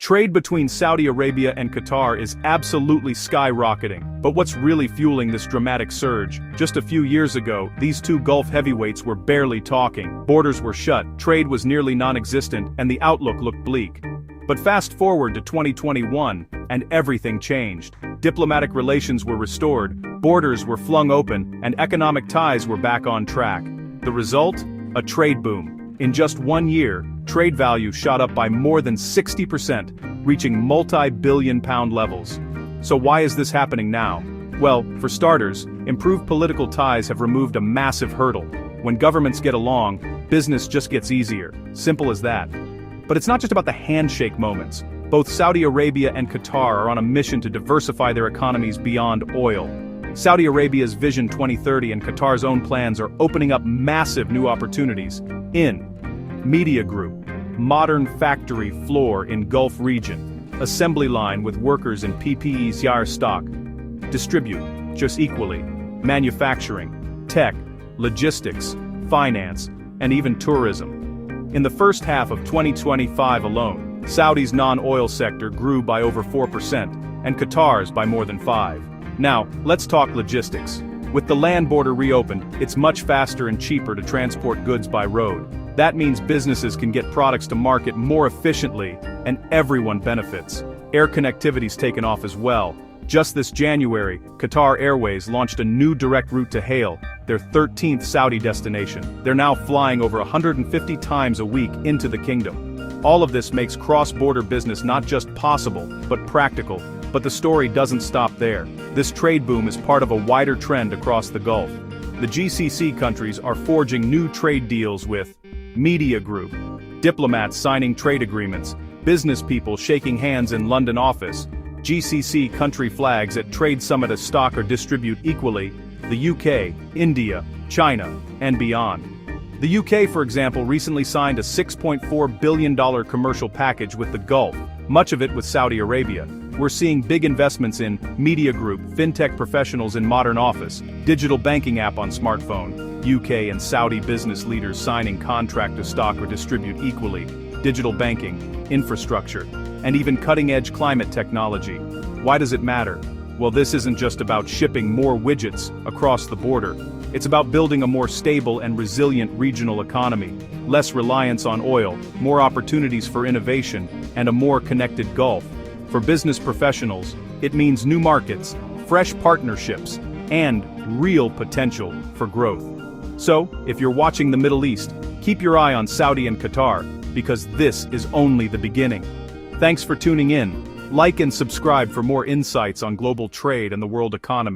Trade between Saudi Arabia and Qatar is absolutely skyrocketing. But what's really fueling this dramatic surge? Just a few years ago, these two Gulf heavyweights were barely talking, borders were shut, trade was nearly non-existent, and the outlook looked bleak. But fast forward to 2021, and everything changed. Diplomatic relations were restored, borders were flung open, and economic ties were back on track. The result? A trade boom. In just 1 year, trade value shot up by more than 60%, reaching multi-billion-pound levels. So why is this happening now? Well, for starters, improved political ties have removed a massive hurdle. When governments get along, business just gets easier. Simple as that. But it's not just about the handshake moments. Both Saudi Arabia and Qatar are on a mission to diversify their economies beyond oil. Saudi Arabia's Vision 2030 and Qatar's own plans are opening up massive new opportunities in Media Group, modern factory floor in Gulf region, assembly line with workers in PPE's Yar stock, distribute, just equally, manufacturing, tech, logistics, finance, and even tourism. In the first half of 2025 alone, Saudi's non-oil sector grew by over 4%, and Qatar's by more than 5%. Now, let's talk logistics. With the land border reopened, it's much faster and cheaper to transport goods by road. That means businesses can get products to market more efficiently, and everyone benefits. Air connectivity's taken off as well. Just this January, Qatar Airways launched a new direct route to Hale, their 13th Saudi destination. They're now flying over 150 times a week into the kingdom. All of this makes cross-border business not just possible, but practical. But the story doesn't stop there. This trade boom is part of a wider trend across the Gulf. The GCC countries are forging new trade deals with Media Group, diplomats signing trade agreements, business people shaking hands in London office, GCC country flags at trade summit as stock or distribute equally, the UK, India, China, and beyond. The UK, for example, recently signed a $6.4 billion commercial package with the Gulf, much of it with Saudi Arabia. We're seeing big investments in Media Group, fintech professionals in modern office, digital banking app on smartphone, UK and Saudi business leaders signing contract to stock or distribute equally, digital banking, infrastructure, and even cutting-edge climate technology. Why does it matter? Well, this isn't just about shipping more widgets across the border. It's about building a more stable and resilient regional economy, less reliance on oil, more opportunities for innovation, and a more connected Gulf. For business professionals, it means new markets, fresh partnerships, and real potential for growth. So, if you're watching the Middle East, keep your eye on Saudi and Qatar, because this is only the beginning. Thanks for tuning in. Like and subscribe for more insights on global trade and the world economy.